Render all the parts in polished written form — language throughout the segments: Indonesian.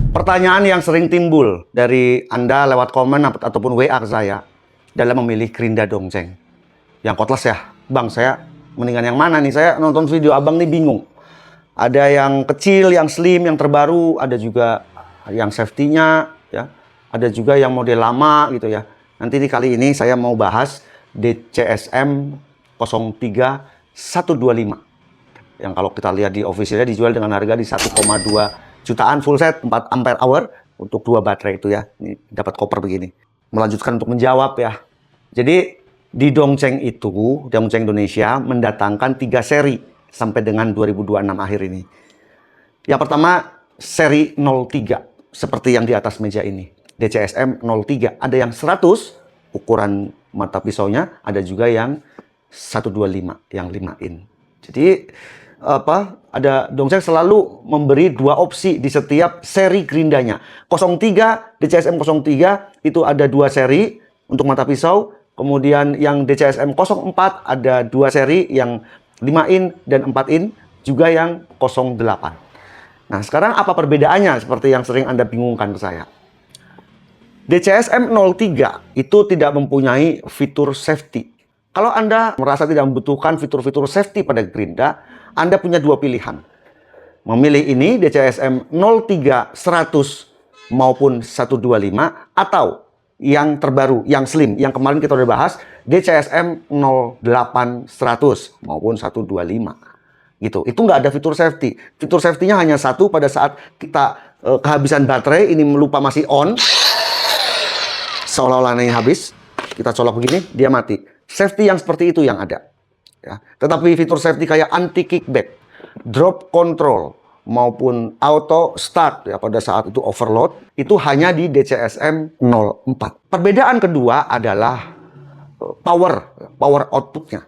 Pertanyaan yang sering timbul dari Anda lewat komen ataupun WA ke saya dalam memilih Gerinda Dongzeng. Yang cordless ya, Bang, saya mendingan yang mana nih? Saya nonton video Abang nih bingung. Ada yang kecil, yang slim, yang terbaru, ada juga yang safety-nya, ya. Ada juga yang model lama gitu ya. Nanti nih kali ini saya mau bahas DCSM 03125. Yang kalau kita lihat di officialnya dijual dengan harga di 1,2 jutaan full set 4 ampere hour untuk 2 baterai itu ya. Ini dapat koper begini. Melanjutkan untuk menjawab ya. Jadi di Dongzeng itu, Dongzeng Indonesia mendatangkan 3 seri sampai dengan 2026 akhir ini. Yang pertama seri 03 seperti yang di atas meja ini. DCSM 03 ada yang 100 ukuran mata pisaunya, ada juga yang 125 yang 5 in. Jadi ada Dongzeng selalu memberi 2 opsi di setiap seri gerindanya. 03 DCSM 03 itu ada 2 seri untuk mata pisau. Kemudian yang DCSM 04 ada 2 seri yang 5 in dan 4 in, juga yang 08. Nah, sekarang apa perbedaannya seperti yang sering Anda bingungkan ke saya? DCSM 03 itu tidak mempunyai fitur safety. Kalau Anda merasa tidak membutuhkan fitur-fitur safety pada Gerinda, Anda punya 2 pilihan. Memilih ini DCSM 03 100 maupun 125, atau yang terbaru, yang slim, yang kemarin kita udah bahas, DCSM 08 100 maupun 125. Gitu. Itu nggak ada fitur safety. Fitur safety-nya hanya satu, pada saat kita kehabisan baterai, ini lupa masih on, seolah-olah ini habis, kita colok begini, dia mati. Safety yang seperti itu yang ada. Ya. Tetapi fitur safety kayak anti kickback, drop control, maupun auto start ya pada saat itu overload, itu hanya di DCSM 04. Perbedaan kedua adalah power outputnya.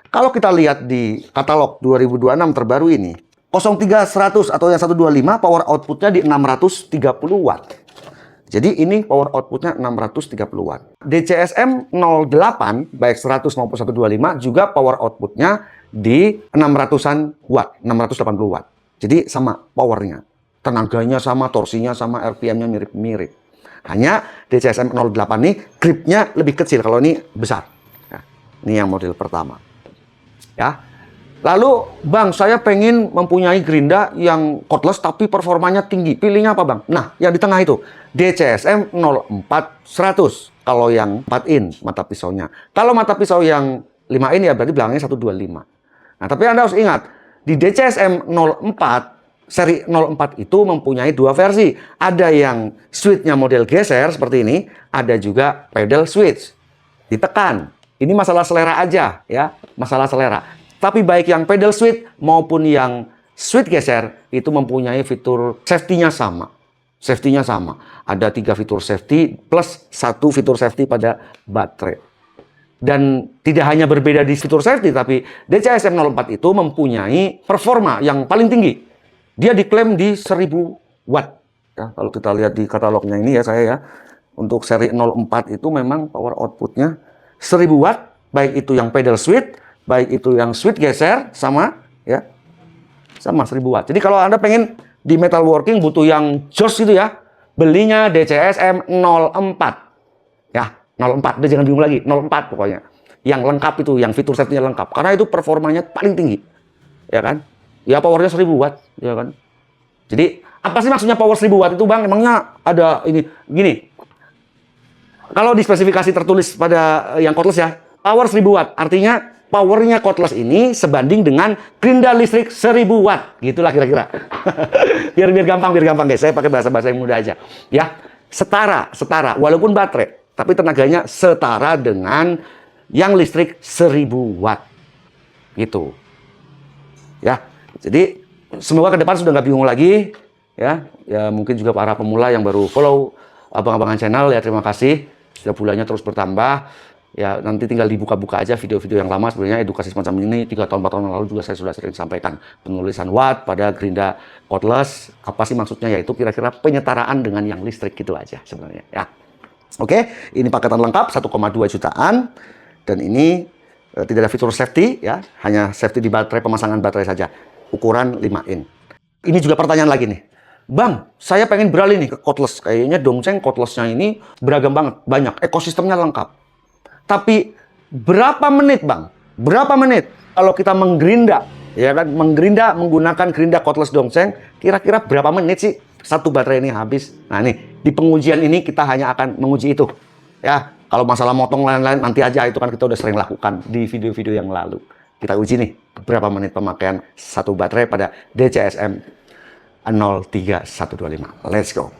Kalau kita lihat di katalog 2026 terbaru ini, 03100 atau yang 125 power outputnya di 630 watt. Jadi ini power outputnya 630 watt. DCSM 08 baik 100 maupun 125 juga power outputnya di 600-an watt, 680 watt. Jadi sama powernya, tenaganya sama, torsinya sama, RPM-nya mirip-mirip. Hanya DCSM 08 ini gripnya lebih kecil, kalau ini besar. Nah, ini yang model pertama. Ya. Lalu, Bang, saya pengen mempunyai Gerinda yang cordless tapi performanya tinggi. Pilihnya apa, Bang? Nah, yang di tengah itu DCSM 04 100. Kalau yang 4 in mata pisaunya. Kalau mata pisau yang 5 in ya berarti belakangnya 125. Nah, tapi Anda harus ingat, di DCSM 04 seri 04 itu mempunyai 2 versi. Ada yang switch-nya model geser seperti ini, ada juga pedal switch. Ditekan. Ini masalah selera aja ya, masalah selera. Tapi baik yang pedal switch maupun yang switch geser itu mempunyai fitur safety-nya sama. Safety-nya sama. Ada 3 fitur safety plus 1 fitur safety pada baterai. Dan tidak hanya berbeda di fitur safety, tapi DCSM 04 itu mempunyai performa yang paling tinggi. Dia diklaim di 1000 watt. Ya, kalau kita lihat di katalognya ini ya saya ya, untuk seri 04 itu memang power outputnya 1000 watt, baik itu yang pedal switch, baik itu yang switch geser, sama ya, sama 1000 watt. Jadi kalau Anda pengen di metalworking butuh yang jos itu ya, belinya DCSM 04 ya, 04, udah jangan bingung lagi, 04 pokoknya yang lengkap itu, yang fitur safety-nya lengkap, karena itu performanya paling tinggi ya kan, ya powernya 1000 watt ya kan. Jadi apa sih maksudnya power 1000 watt itu, Bang? Emangnya ada ini gini, kalau di spesifikasi tertulis pada yang cordless ya, power 1000 watt artinya powernya cordless ini sebanding dengan Gerinda listrik 1000 watt. Gitulah kira-kira. biar gampang guys. Saya pakai bahasa-bahasa yang mudah aja. Ya, setara. Walaupun baterai, tapi tenaganya setara dengan yang listrik 1000 watt. Gitu. Ya, jadi semoga ke depan sudah nggak bingung lagi. Ya, mungkin juga para pemula yang baru follow abang-abangan channel ya, terima kasih. Sudah bulannya terus bertambah. Ya, nanti tinggal dibuka-buka aja video-video yang lama. Sebenarnya edukasi semacam ini 3 tahun 4 tahun lalu juga saya sudah sering sampaikan. Penulisan watt pada Gerinda cordless, apa sih maksudnya? Yaitu kira-kira penyetaraan dengan yang listrik gitu aja sebenarnya ya. Oke, ini paketan lengkap 1,2 jutaan dan ini tidak ada fitur safety ya, hanya safety di baterai, pemasangan baterai saja. Ukuran 5 in. Ini juga pertanyaan lagi nih. Bang, saya pengen beralih nih ke cordless. Kayaknya Dongcheng cordlessnya ini beragam banget, banyak, ekosistemnya lengkap. Tapi berapa menit, Bang? Berapa menit kalau kita menggerinda, ya kan? Menggerinda menggunakan gerinda cordless Dongcheng, kira-kira berapa menit sih satu baterai ini habis? Nah, nih, di pengujian ini kita hanya akan menguji itu. Ya, kalau masalah motong lain-lain nanti aja, itu kan kita udah sering lakukan di video-video yang lalu. Kita uji nih berapa menit pemakaian satu baterai pada DCSM 03125. Let's go.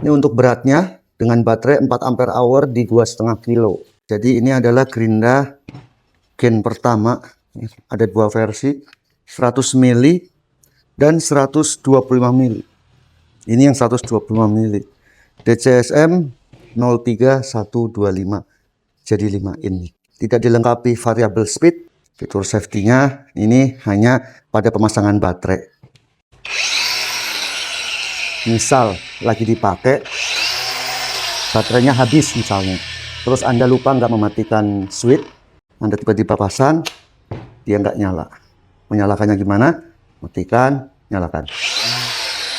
Ini untuk beratnya dengan baterai 4 ampere hour di 2,5 kilo. Jadi ini adalah gerinda gen pertama. Ada dua versi, 100 mili dan 125 mili. Ini yang 125 mili. DCSM 03125. Jadi 5 ini. Tidak dilengkapi variable speed. Fitur safety-nya ini hanya pada pemasangan baterai. Misal lagi dipakai, baterainya habis misalnya, terus Anda lupa nggak mematikan switch, Anda tiba-tiba pasang, dia nggak nyala. Menyalakannya gimana? Matikan, nyalakan.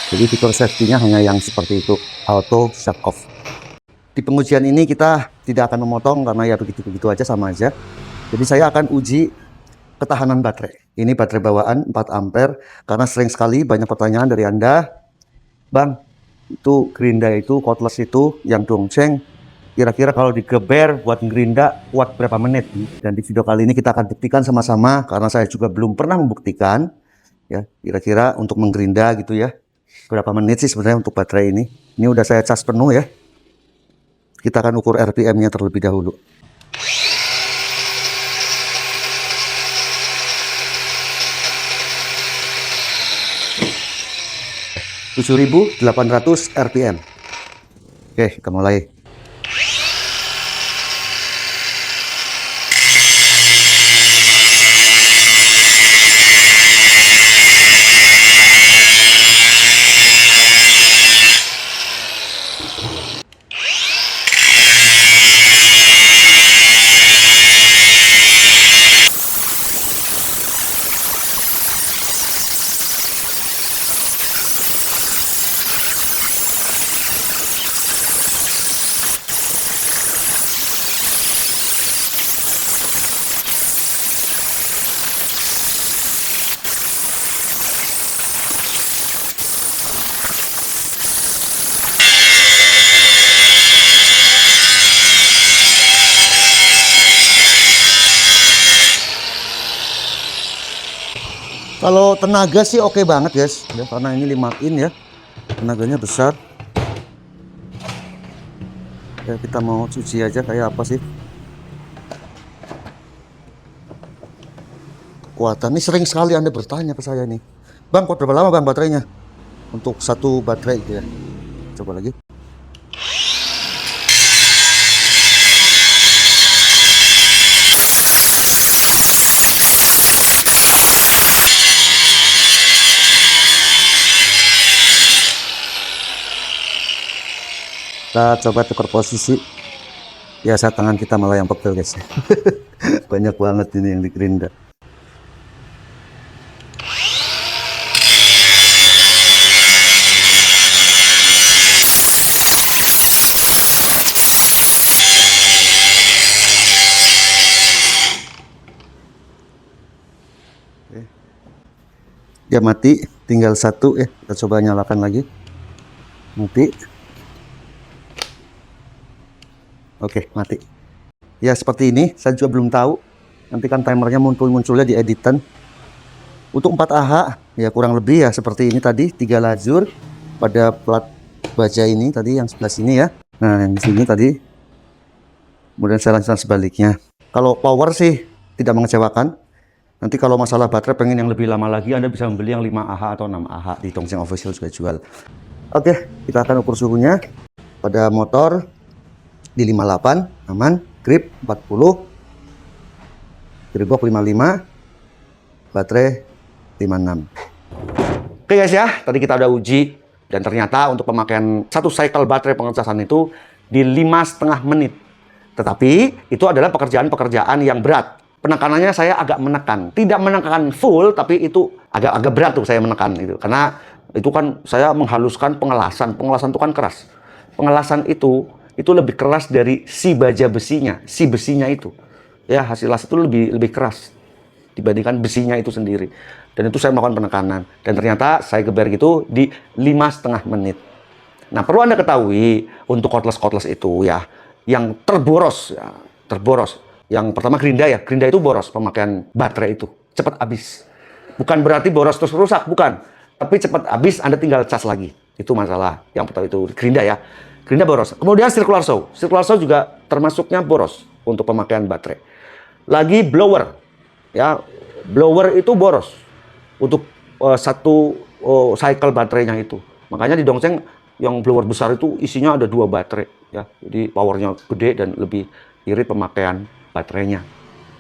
Jadi fitur safety-nya hanya yang seperti itu, auto shut off. Di pengujian ini kita tidak akan memotong karena ya begitu-begitu aja, sama aja. Jadi saya akan uji ketahanan baterai. Ini baterai bawaan 4 ampere, karena sering sekali banyak pertanyaan dari Anda, Bang, itu gerinda itu, cordless itu, yang Dongcheng, kira-kira kalau digeber buat gerinda kuat berapa menit? Dan di video kali ini kita akan buktikan sama-sama, karena saya juga belum pernah membuktikan, ya, kira-kira untuk menggerinda gitu ya, berapa menit sih sebenarnya untuk baterai ini. Ini udah saya cas penuh ya. Kita akan ukur RPM-nya terlebih dahulu. 7.800 RPM. Oke, kita mulai. Kalau tenaga sih oke banget guys, ya, karena ini 5 in ya, tenaganya besar. Ya, kita mau cuci aja kayak apa sih kekuatan. Ini sering sekali Anda bertanya ke saya nih, Bang, kuat berapa lama Bang baterainya untuk satu baterai gitu ya. Coba lagi. Kita coba tukar posisi. Biasa tangan kita malah yang pegel guys. Banyak banget ini yang digerinda. Dia mati, tinggal satu ya. Kita coba nyalakan lagi. Mati. Oke, mati. Ya seperti ini, saya juga belum tahu. Nanti kan timernya munculnya di editan. Untuk 4AH, ya kurang lebih ya seperti ini tadi, 3 lajur pada plat baja ini tadi yang sebelah sini ya. Nah, yang di sini tadi. Kemudian saya lanjutkan sebaliknya. Kalau power sih tidak mengecewakan. Nanti kalau masalah baterai pengen yang lebih lama lagi, Anda bisa membeli yang 5AH atau 6AH di Dongcheng Official juga jual. Oke, kita akan ukur suhunya pada motor di 58, aman, grip 40, gearbox 55, baterai 56. Oke guys ya, tadi kita udah uji dan ternyata untuk pemakaian satu cycle baterai pengecasan itu di 5,5 menit. Tetapi itu adalah pekerjaan-pekerjaan yang berat. Penekanannya saya agak menekan, tidak menekan full, tapi itu agak berat tuh saya menekan itu, karena Itu kan saya menghaluskan pengelasan. Pengelasan itu kan keras. Pengelasan itu lebih keras dari si baja besinya, si besinya itu. Ya, hasil las itu lebih keras dibandingkan besinya itu sendiri. Dan itu saya melakukan penekanan. Dan ternyata saya geber gitu di 5,5 menit. Nah, perlu Anda ketahui untuk cordless itu ya, yang terboros, ya, terboros. Yang pertama gerinda ya, gerinda itu boros pemakaian baterai itu. Cepat habis. Bukan berarti boros terus rusak, bukan. Tapi cepat habis, Anda tinggal cas lagi. Itu masalah. Yang pertama itu gerinda ya. Gerinda boros. Kemudian circular saw. Circular saw juga termasuknya boros untuk pemakaian baterai. Lagi blower. Ya, blower itu boros untuk satu cycle baterainya itu. Makanya di Dongsheng yang blower besar itu isinya ada 2 baterai ya. Jadi powernya gede dan lebih irit pemakaian baterainya.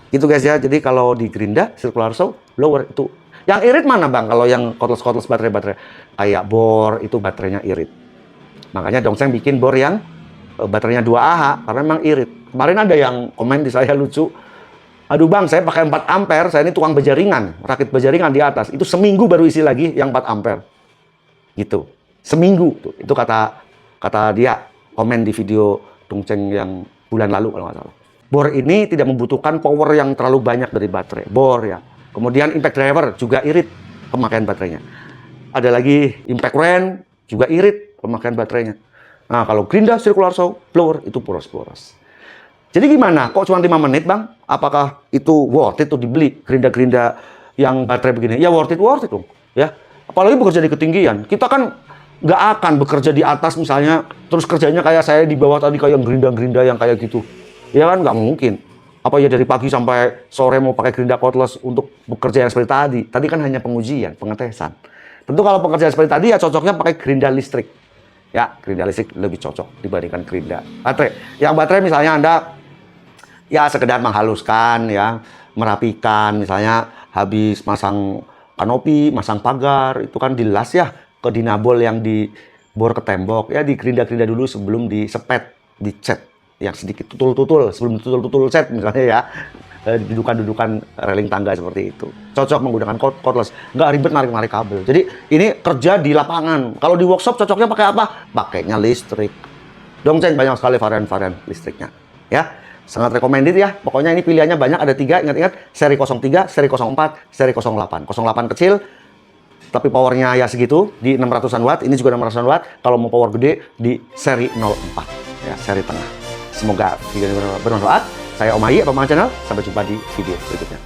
Gitu guys ya. Jadi kalau di gerinda, circular saw, blower itu. Yang irit mana Bang? Kalau yang cordless baterai kayak bor itu baterainya irit. Makanya Dongsheng bikin bor yang baterainya 2Ah karena memang irit. Kemarin ada yang komen di saya lucu. Aduh Bang, saya pakai 4 ampere, saya ini tukang baja ringan, rakit baja ringan di atas. Itu seminggu baru isi lagi yang 4 ampere. Gitu. Seminggu. Itu kata dia komen di video Dongsheng yang bulan lalu kalau nggak salah. Bor ini tidak membutuhkan power yang terlalu banyak dari baterai. Bor ya. Kemudian impact driver juga irit pemakaian baterainya. Ada lagi impact wrench juga irit pemakaian baterainya. Nah, kalau gerinda, circular saw, blower itu boros-boros. Jadi gimana? Kok cuma 5 menit Bang? Apakah itu worth it tuh dibeli gerinda-gerinda yang baterai begini? Ya worth it dong. Ya. Apalagi bekerja di ketinggian. Kita kan nggak akan bekerja di atas misalnya, terus kerjanya kayak saya di bawah tadi kayak gerinda-gerinda yang kayak gitu. Ya kan nggak mungkin. Apa ya dari pagi sampai sore mau pakai gerinda cordless untuk bekerja yang seperti tadi? Tadi kan hanya pengujian, pengetesan. Tentu kalau pekerjaan seperti tadi ya cocoknya pakai gerinda listrik. Ya, gerinda listrik lebih cocok dibandingkan gerinda baterai. Yang baterai misalnya Anda ya sekedar menghaluskan ya, merapikan misalnya habis masang kanopi, masang pagar, itu kan dilas ya ke dinabol yang dibor ke tembok ya, di gerinda-gerinda dulu sebelum disepet, dicat yang sedikit tutul-tutul sebelum tutul-tutul set misalnya ya, dudukan-dudukan railing tangga seperti itu. Cocok menggunakan cordless, nggak ribet narik-narik kabel. Jadi ini kerja di lapangan. Kalau di workshop cocoknya pakai apa? Pakainya listrik. Dongsheng banyak sekali varian-varian listriknya ya. Sangat recommended ya. Pokoknya ini pilihannya banyak, ada 3. Ingat-ingat, seri 03, seri 04, seri 08. 08 kecil, tapi powernya ya segitu, di 600-an watt. Ini juga 600-an watt. Kalau mau power gede, di seri 04. Ya, seri tengah. Semoga video ini bermanfaat. Saya Om Ayi, Pemain Channel. Sampai jumpa di video berikutnya.